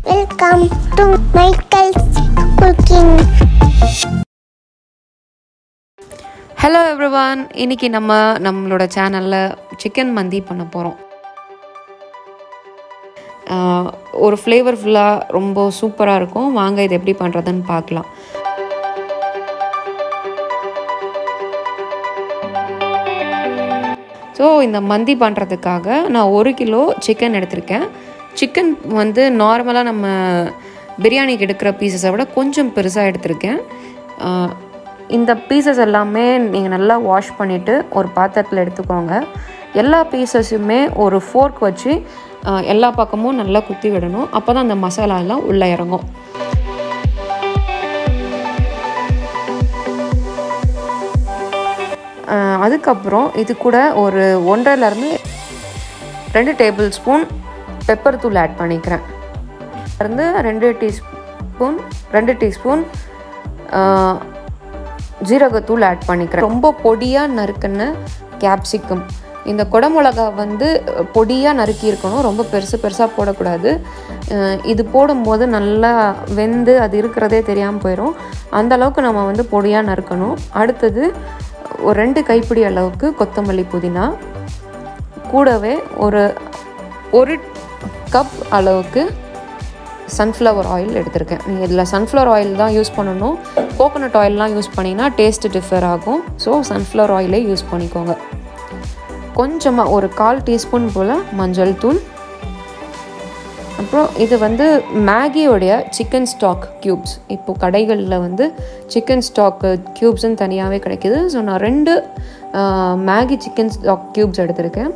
Welcome to Michael's Cooking. Hello everyone, இன்றைக்கி நம்மளோட சேனலில் சிக்கன் மந்தி பண்ண போகிறோம். ஒரு ஃப்ளேவர்ஃபுல்லாக ரொம்ப சூப்பராக இருக்கும். வாங்க இது எப்படி பண்ணுறதுன்னு பார்க்கலாம். ஸோ இந்த மந்தி பண்ணுறதுக்காக நான் 1 கிலோ சிக்கன் எடுத்திருக்கேன். சிக்கன் வந்து நார்மலாக நம்ம பிரியாணிக்கு எடுக்கிற பீசஸை விட கொஞ்சம் பெருசாக எடுத்திருக்கேன். இந்த பீசஸ் எல்லாமே நீங்கள் நல்லா வாஷ் பண்ணிவிட்டு ஒரு பாத்திரத்தில் எடுத்துக்கோங்க. எல்லா பீசஸுமே ஒரு ஃபோர்க் வச்சு எல்லா பக்கமும் நல்லா குத்தி விடணும். அப்போ தான் அந்த மசாலாலாம் உள்ளே இறங்கும். அதுக்கப்புறம் இது கூட ஒரு 1.5 2 டேபிள் ஸ்பூன் பெப்பர் தூள் ஆட் பண்ணிக்கிறேன். 2 டீஸ்பூன் ஜீரகத்தூள் ஆட் பண்ணிக்கிறேன். ரொம்ப பொடியாக நறுக்குன்னு கேப்சிகம். இந்த குடமிளகா வந்து பொடியாக நறுக்கி இருக்கணும், ரொம்ப பெருசாக போடக்கூடாது. இது போடும்போது நல்லா வெந்து அது இருக்கிறதே தெரியாமல் போயிடும். அந்தளவுக்கு நம்ம வந்து பொடியாக நறுக்கணும். அடுத்தது ஒரு 2 கைப்பிடி அளவுக்கு கொத்தமல்லி புதினா, கூடவே ஒரு கப் அளவுக்கு சன்ஃப்ளவர் ஆயில் எடுத்திருக்கேன். நீங்கள் இதில் சன்ஃப்ளவர் ஆயில் தான் யூஸ் பண்ணணும். கோகோனட் ஆயிலெலாம் யூஸ் பண்ணிங்கன்னா டேஸ்ட்டு டிஃபர் ஆகும். ஸோ சன்ஃப்ளவர் ஆயிலே யூஸ் பண்ணிக்கோங்க. கொஞ்சமாக ஒரு 1/4 டீஸ்பூன் போல் மஞ்சள் தூள். அப்புறம் இது வந்து மேகியோடைய சிக்கன் ஸ்டாக் க்யூப்ஸ். இப்போது கடைகளில் வந்து சிக்கன் ஸ்டாக் க்யூப்ஸ்ன்னு தனியாகவே கிடைக்கிது. ஸோ நான் 2 மேகி சிக்கன் ஸ்டாக் க்யூப்ஸ் எடுத்திருக்கேன்.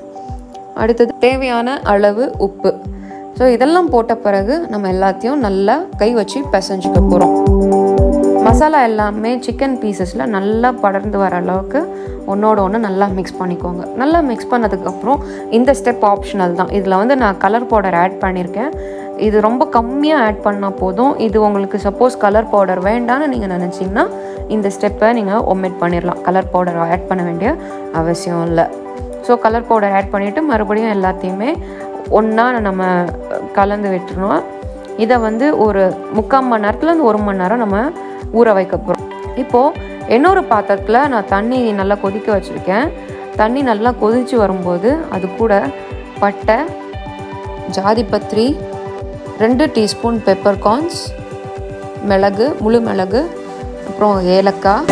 அடுத்தது தேவையான அளவு உப்பு. ஸோ இதெல்லாம் போட்ட பிறகு நம்ம எல்லாத்தையும் நல்லா கை வச்சு பிசைஞ்சிக்க போகிறோம். மசாலா எல்லாமே சிக்கன் பீசஸில் நல்லா படர்ந்து வர அளவுக்கு ஒன்றோட ஒன்று நல்லா மிக்ஸ் பண்ணிக்கோங்க. நல்லா மிக்ஸ் பண்ணதுக்கப்புறம் இந்த ஸ்டெப் ஆப்ஷனல் தான். இதில் வந்து நான் கலர் பவுடர் ஆட் பண்ணியிருக்கேன். இது ரொம்ப கம்மியாக ஆட் பண்ணால் போதும். இது உங்களுக்கு சப்போஸ் கலர் பவுடர் வேண்டான்னு நீங்கள் நினச்சிங்கன்னா இந்த ஸ்டெப்பை நீங்கள் ஒமிட் பண்ணிடலாம். கலர் பவுடர் ஆட் பண்ண வேண்டிய அவசியம் இல்லை. ஸோ கலர் பவுடர் ஆட் பண்ணிவிட்டு மறுபடியும் எல்லாத்தையுமே ஒன்றா நம்ம கலந்து விட்டுருணும். இதை வந்து ஒரு 3/4 மணி நேரத்துலேருந்து 1 மணி நேரம் நம்ம ஊற வைக்க போகிறோம். இப்போது இன்னொரு பாத்திரத்தில் நான் தண்ணி நல்லா கொதிக்க வச்சுருக்கேன். தண்ணி நல்லா கொதித்து வரும்போது அது கூட பட்டை, ஜாதிபத்திரி, 2 டீஸ்பூன் பெப்பர்கார்ன்ஸ், மிளகு, முழு மிளகு, அப்புறம் ஏலக்காய்,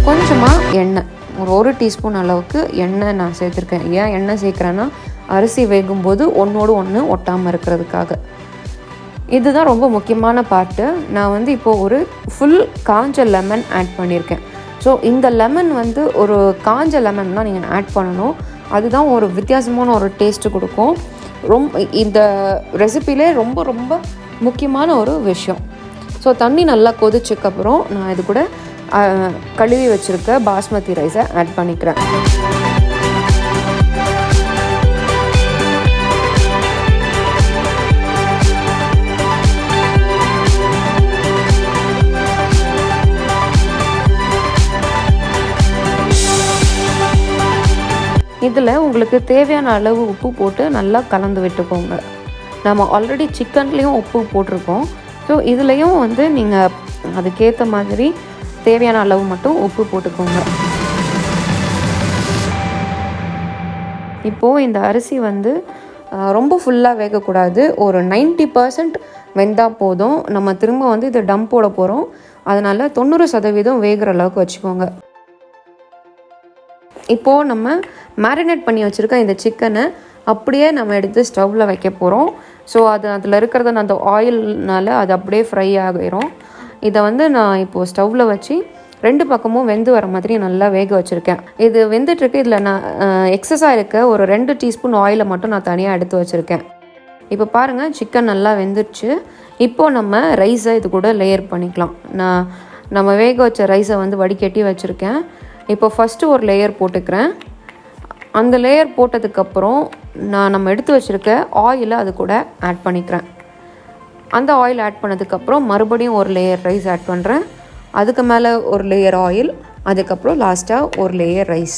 கொஞ்சமாக எண்ணெய், ஒரு டீஸ்பூன் அளவுக்கு எண்ணெய் நான் சேர்த்துருக்கேன். ஏன் எண்ணெய் சேர்க்குறேன்னா அரிசி வேகும்போது ஒன்றோடு ஒன்று ஒட்டாமல் இருக்கிறதுக்காக. இதுதான் ரொம்ப முக்கியமான பார்ட்டு. நான் வந்து இப்போது ஒரு ஃபுல் காஞ்ச லெமன் ஆட் பண்ணியிருக்கேன். ஸோ இந்த லெமன் வந்து ஒரு காஞ்ச லெமன் தான் நீங்கள் ஆட் பண்ணணும். அதுதான் ஒரு வித்தியாசமான ஒரு டேஸ்ட்டு கொடுக்கும். இந்த ரெசிப்பிலே ரொம்ப ரொம்ப முக்கியமான ஒரு விஷயம். ஸோ தண்ணி நல்லா கொதிச்சதுக்கப்புறம் நான் இது கூட கழுவி வச்சுருக்க பாஸ்மதி ரைஸை ஆட் பண்ணிக்கிறேன். இதில் உங்களுக்கு தேவையான அளவு உப்பு போட்டு நல்லா கலந்து விட்டுக்கோங்க. நம்ம ஆல்ரெடி சிக்கன்லேயும் உப்பு போட்டிருக்கோம். ஸோ இதுலேயும் வந்து நீங்கள் அதுக்கேற்ற மாதிரி தேவையான அளவு மட்டும் உப்பு போட்டுக்கோங்க. இப்போது இந்த அரிசி வந்து ரொம்ப ஃபுல்லாக வேகக்கூடாது. ஒரு 90% வெந்தால் போதும். நம்ம திரும்ப வந்து இதை டம் போட போகிறோம். அதனால் 90% வேகிற அளவுக்கு வச்சுக்கோங்க. இப்போது நம்ம மேரினேட் பண்ணி வச்சுருக்க இந்த சிக்கனை அப்படியே நம்ம எடுத்து ஸ்டவ்வில் வைக்க போகிறோம். ஸோ அதில் இருக்கிறத அந்த ஆயில்னால் அது அப்படியே ஃப்ரை ஆகிரும். இதை வந்து நான் இப்போது ஸ்டவ்வில் வச்சு 2 பக்கமும் வெந்து வர மாதிரி நல்லா வேக வச்சுருக்கேன். இது வெந்துட்டுருக்கு. இதில் நான் எக்ஸஸாக இருக்க ஒரு 2 டீஸ்பூன் ஆயிலை மட்டும் நான் தனியாக எடுத்து வச்சுருக்கேன். இப்போ பாருங்கள், சிக்கன் நல்லா வெந்துடுச்சு. இப்போது நம்ம ரைஸை இது கூட லேயர் பண்ணிக்கலாம். நம்ம வேக வச்ச ரைஸை வந்து வடிகட்டி வச்சுருக்கேன். இப்போ ஃபஸ்ட்டு ஒரு லேயர் போட்டுக்கிறேன். அந்த லேயர் போட்டதுக்கப்புறம் நம்ம எடுத்து வச்சுருக்க ஆயிலை அது கூட ஆட் பண்ணிக்கிறேன். அந்த ஆயில் ஆட் பண்ணதுக்கப்புறம் மறுபடியும் ஒரு லேயர் ரைஸ் ஆட் பண்ணுறேன். அதுக்கு மேலே ஒரு லேயர் ஆயில், அதுக்கப்புறம் லாஸ்ட்டாக ஒரு லேயர் ரைஸ்.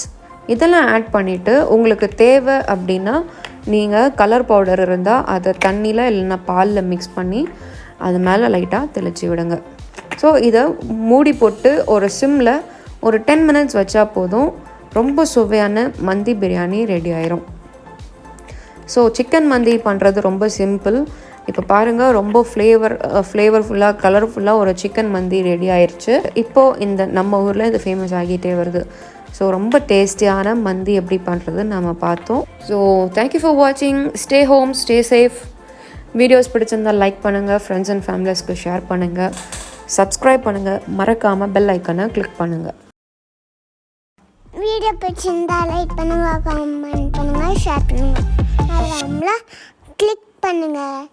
இதெல்லாம் ஆட் பண்ணிவிட்டு உங்களுக்கு தேவை அப்படின்னா நீங்கள் கலர் பவுடர் இருந்தால் அதை தண்ணியில் இல்லைன்னா பாலில் மிக்ஸ் பண்ணி அது மேலே லைட்டாக தெளித்து விடுங்க. ஸோ இதை மூடி போட்டு ஒரு சிம்மில் ஒரு 10 மினிட்ஸ் வச்சா போதும். ரொம்ப சுவையான மந்தி பிரியாணி ரெடி ஆயிரும். ஸோ சிக்கன் மந்தி பண்ணுறது ரொம்ப சிம்பிள். இப்போ பாருங்கள், ரொம்ப ஃப்ளேவர்ஃபுல்லாக கலர்ஃபுல்லாக ஒரு சிக்கன் மந்தி ரெடி ஆயிடுச்சு. இப்போது இந்த நம்ம ஊரில் இது ஃபேமஸ் ஆகிட்டே வருது. ஸோ ரொம்ப டேஸ்டியான மந்தி எப்படி பண்ணுறது நம்ம பார்த்தோம். ஸோ தேங்க்யூ ஃபார் வாட்சிங். Stay home, stay safe. Videos பிடிச்சிருந்தால் லைக் பண்ணுங்கள், ஃப்ரெண்ட்ஸ் அண்ட் ஃபேமிலிஸ்க்கு ஷேர் பண்ணுங்கள், சப்ஸ்கிரைப் பண்ணுங்கள், மறக்காமல் பெல் ஐக்கனை கிளிக் பண்ணுங்கள். வீடியோ பிடிச்சிருந்தா லைக் பண்ணுங்கள், கமெண்ட் பண்ணுங்கள், ஷேர் பண்ணுங்கள், மறக்காமல கிளிக் பண்ணுங்கள்.